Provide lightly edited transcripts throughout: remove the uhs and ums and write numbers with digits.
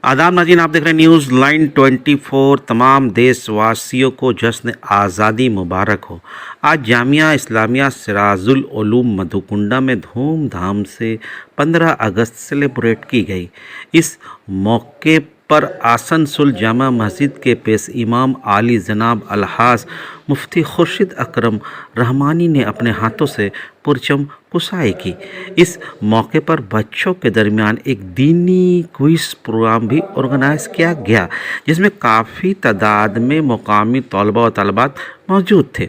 आदाब नाज़रीन, आप देख रहे हैं न्यूज़ लाइन 24। तमाम देशवासियों को जश्न आज़ादी मुबारक हो। आज जामिया इस्लामिया सिराजुल उलूम मधुकुंडा में धूमधाम से 15 अगस्त सेलिब्रेट की गई। इस मौके पर आसनसोल जामा मस्जिद के पेश इमाम आली जनाब अलहाज मुफ्ती खुर्शीद अकरम रहमानी ने अपने हाथों से परचम कुशाई की। इस मौके पर बच्चों के दरमियान एक दीनी क्विज प्रोग्राम भी ऑर्गेनाइज किया गया, जिसमें काफ़ी तादाद में मुकामी तलबा व तलबात मौजूद थे।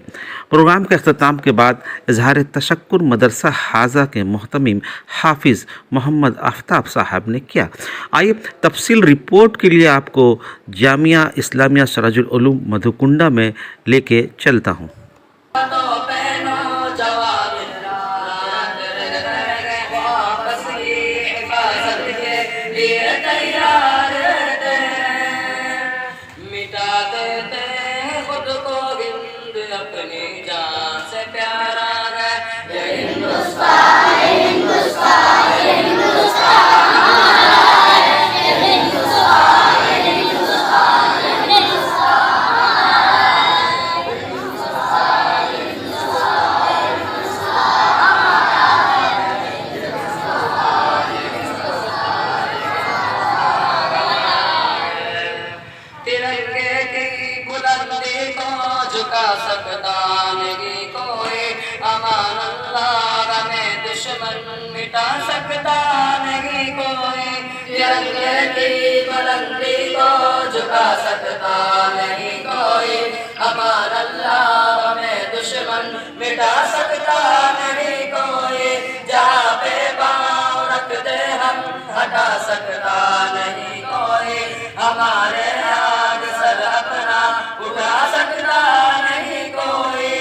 प्रोग्राम के अख्ताम के बाद इजहार तशक्कुर मदरसा हाजा के मोहतमिम हाफिज़ मोहम्मद आफ्ताब साहब ने किया। आइए तफसील रिपोर्ट के लिए आपको जामिया इस्लामिया सिराजुल उलूम मधुकुंडा में लेके चलता हूँ। झुका सकता नहीं कोई, अमान अल्लाह में दुश्मन मिटा सकता नहीं कोई। तिरंगे की बुलंदी को झुका सकता नहीं कोई, अमान अल्लाह में दुश्मन मिटा सकता नहीं कोई। जहाँ पे पाँव रख दे हम हटा सकता नहीं कोई, हमारे आग सर अपना उठा सकता नहीं कोई।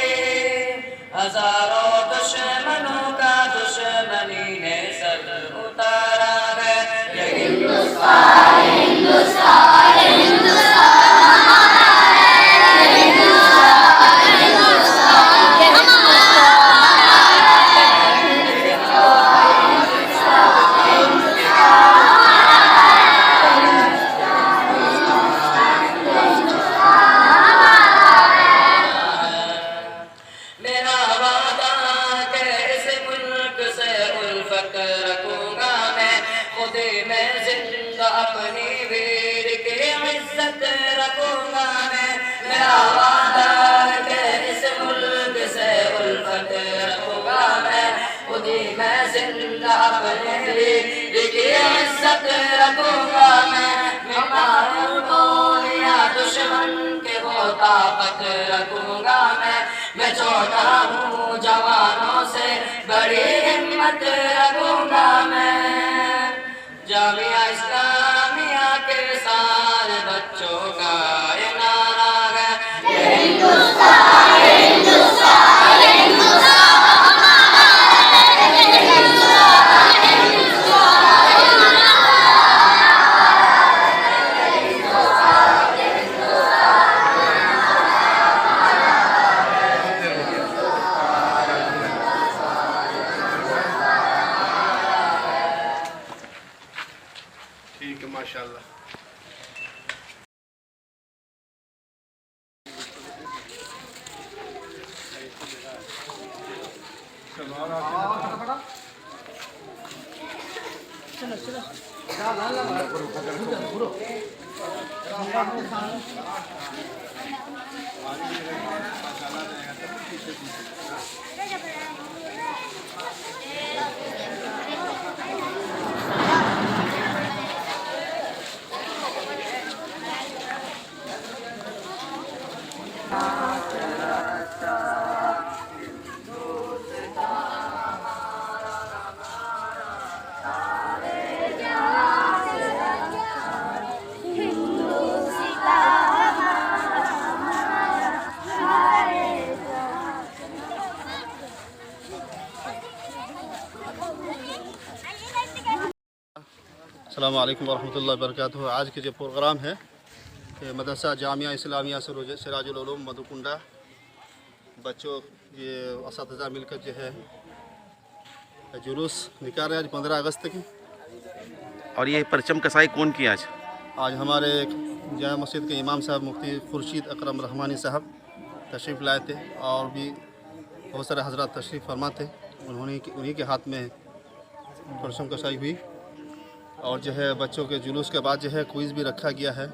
हजारों दुश्मनों का दुश्मनी ने सर उतारा है। ये हिंदुस्तान हिंदुस्तान हिंदुस्तान अपनी वीर की इज्जत रखूंगा मैं। मेरा वादा है इस मुल्क से उल्फत रखूंगा मैं। खुद ही मैं जिंदा अपने वीर की इज्जत रखूंगा मैं। मैं या दुश्मन के वो ताकत रखूंगा मैं छोटा हूँ जवानों से बड़ी हिम्मत रखूंगा मैं। जामिया इस्लामिया के सारे बच्चों का ये नारा है। ये हिंदुस्तान हिंदुस्तान हिंदुस्तान ठीक है, माशाल्लाह। अस्सलामु अलैकुम वरहमतुल्लाहि वबरकातुहू। आज के जो प्रोग्राम है मदरसा जामिया इस्लामिया सिराजुल उलूम मधुकुंडा बच्चों ये असातिज़ा मिलकर जो है जुलूस निकाल रहे हैं आज 15 अगस्त की। और ये परचम कसाई कौन की आज? आज हमारे जामा मस्जिद के इमाम साहब मुफ्ती खुर्शीद अकरम रहमानी साहब तशरीफ़ लाए थे और भी बहुत सारे हजरत तशरीफ़ फरमा थे। उन्हीं के हाथ में परचम कसाई हुई और जो है बच्चों के जुलूस के बाद जो है क्विज़ भी रखा गया है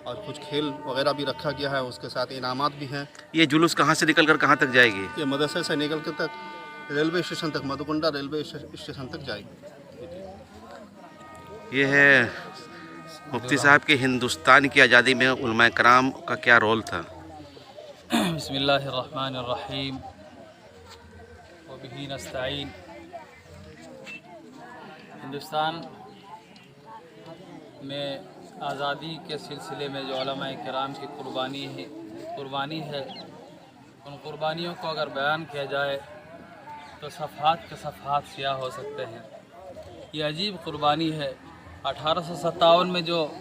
और कुछ खेल वगैरह भी रखा गया है, उसके साथ इनामात भी हैं। ये जुलूस कहाँ से निकल कर कहाँ तक जाएगी? ये मदरसे से निकल कर तक रेलवे स्टेशन तक, मधुकुंडा रेलवे स्टेशन तक जाएगी। ये है मुफ्ती साहब के हिंदुस्तान की आज़ादी में उलमा कराम का क्या रोल था? बिस्मिल्लाहिर्रहमानिर्रहीम व बिही नस्तईन। हिंदुस्तान में आज़ादी के सिलसिले में जो उलमा कराम की कुर्बानी है, उन कुर्बानियों को अगर बयान किया जाए तो सफ़हात के सफ़हात सियाह हो सकते हैं। ये अजीब कुर्बानी है। 1857 में जो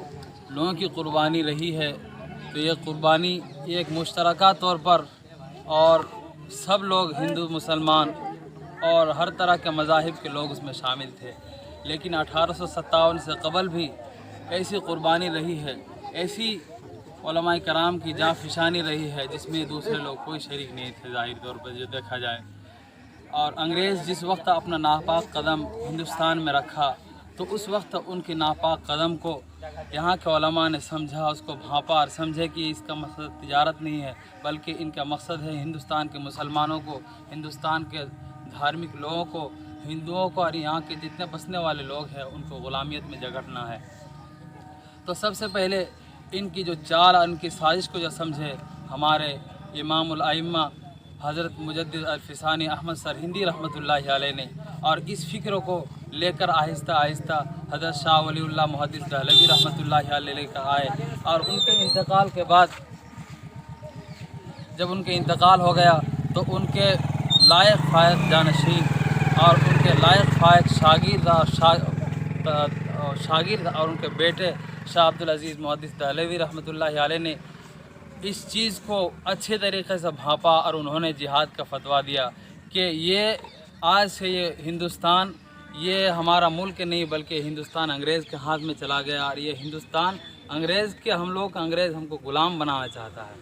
लोगों की कुर्बानी रही है, तो ये कुर्बानी एक मुश्तरका तौर पर और सब लोग हिंदू मुसलमान और हर तरह के मज़ाहिब के लोग उसमें शामिल थे। लेकिन 1857 से कबल भी ऐसी कुर्बानी रही है, ऐसी उलमा कराम की जाँ फिशानी रही है जिसमें दूसरे लोग कोई शरीक नहीं थे ज़ाहिर तौर पर जो देखा जाए। और अंग्रेज़ जिस वक्त अपना नापाक कदम हिंदुस्तान में रखा, तो उस वक्त उनके नापाक कदम को यहाँ के उलमा ने समझा, उसको भांपा और समझे कि इसका मकसद तिजारत नहीं है, बल्कि इनका मकसद है हिंदुस्तान के मुसलमानों को, हिंदुस्तान के धार्मिक लोगों को, हिंदुओं को और यहाँ के जितने बसने वाले लोग हैं उनको ग़ुलामियत में जकड़ना है। तो सबसे पहले इनकी जो चाल और इनकी साजिश को जो समझे हमारे इमामुल अइम्मा हज़रत मुजद्दिद अल-फ़िसानी अहमद सरहिंदी रहमतुल्लाहि अलैह ने, और इस फ़िक्र को लेकर आहिस्ता आहिस्ता हज़रत शाह वलीउल्लाह मुहद्दिस दहलवी रहमतुल्लाहि अलैह लेकर आए। और उनके इंतकाल के बाद जब उनके इंतकाल हो गया तो उनके लायक फ़ायक जानशीन और उनके लायक फ़ायक शागिर्द और उनके बेटे शाह अब्दुल अज़ीज़ मुहद्दिस दहलवी रहमतुल्लाहि अलैह ने इस चीज़ को अच्छे तरीक़े से भांपा और उन्होंने जिहाद का फ़तवा दिया कि ये आज से ये हिंदुस्तान ये हमारा मुल्क नहीं बल्कि हिंदुस्तान अंग्रेज़ के हाथ में चला गया और ये हिंदुस्तान अंग्रेज़ के हम लोग अंग्रेज़ हमको ग़ुलाम बनाना चाहता है।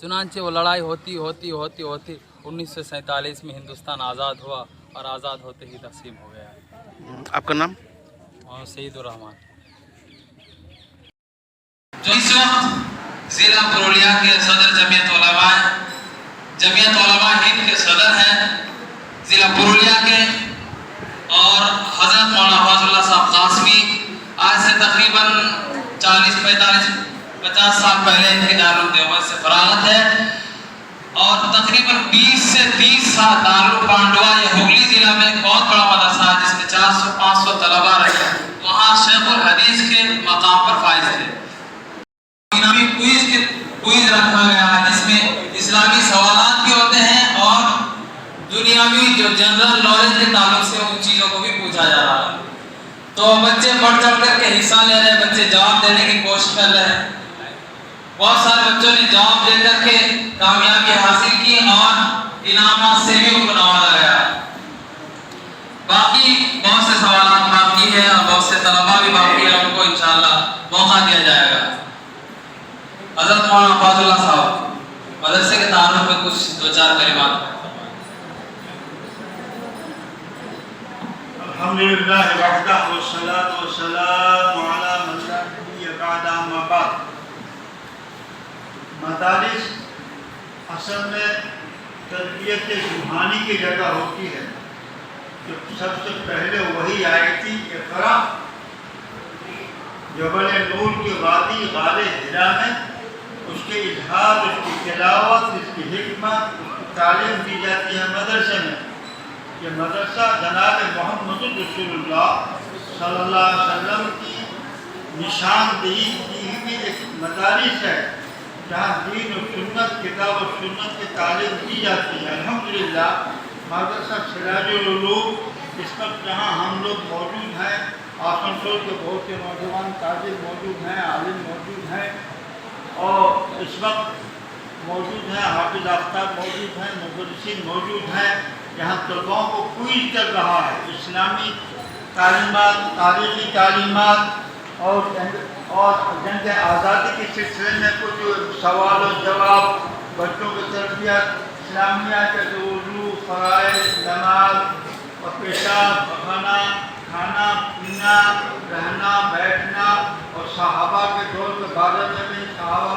चुनांचे वो लड़ाई होती 1947 में हिंदुस्तान आज़ाद हुआ और आज़ाद होते ही तक़सीम हो गया। आपका नाम? सईदुर रहमान। जो इस वक्त ज़िला पुरुलिया के सदर जमीयत उलमा हिंद के सदर हैं ज़िला पुरुलिया के, और हज़रत मौलाना फज़लुल्लाह साहब कासमी आज से तकरीबन 40-50 साल पहले इनके दारुल देवबंद से फरागत है और तकरीबन 20 से 30 साल दारुल पांडवा ये हुगली ज़िला में एक बहुत बड़ा मदरसा है जिसमें 400-500 तलबा रहे, वहाँ शेखुल हदीस के मकाम पर फाइज थे। इनामी क्विज रखा गया है जिसमें इस्लामी सवालात भी होते हैं और दुनियावी जो जनरल नॉलेज के ताल्लुक से उन चीज़ों को भी पूछा जा रहा है। तो बच्चे बढ़ चढ़ करके हिस्सा ले रहे हैं, बच्चे जवाब देने की कोशिश कर रहे हैं। बहुत सारे बच्चों ने जवाब दे करके कामयाबी हासिल की और इनामात से भी उनको नवाजा गया। बाकी बहुत से सवालात बाकी है और बहुत से तलबा भी बाकी है, उनको इंशाअल्लाह मौका दिया जाएगा। हज़रत मौलाना फज़लुल्लाह साहब मदरसे के तारुफ में कुछ 2-4 कलिमात। अल्हम्दुलिल्लाह वहदहु वस्सलातु वस्सलामु अला मन ला नबिय्य बअद अम्मा बाद। मदारिस असल में तरबियत रूहानी की जगह होती है। तो सबसे पहले वही आयती इक़रा जबल नूर की वादी गारे हिरा में उसके इजहार, उसकी तिलावत, उसकी हिकमत, उसकी तालीम दी जाती है मदरसे में। ये मदरसा जनाब मोहम्मद रसूलुल्लाह सल्लल्लाहु अलैहि वसल्लम की निशानदेही की हुई एक मदारिस है जहाँ दीन और सुन्नत, किताब और सुन्नत की तालीम दी जाती है। अल्हम्दुलिल्लाह मदरसा सिराजुल उलूम इस वक्त जहाँ हम लोग मौजूद हैं, आसनसोल के बहुत से नौजवान ताजिर मौजूद हैं, आलिम मौजूद हैं और इस वक्त मौजूद हैं, हाफिज आफ्ताब मौजूद हैं, मुदर्रिसीन मौजूद हैं। यहाँ तलबाओं को क्विज़ चल रहा है, इस्लामी तालीमात, तारीख़ी तालीमात اور جنگ آزادی کے سلسلے میں کچھ سوال و جواب، بچوں کی تربیت، اسلامیہ کے وضو، فرائض، نماز اور پیشاب پخانا، کھانا پینا، رہنا بیٹھنا اور صحابہ کے دور کے بارے میں بھی صحابہ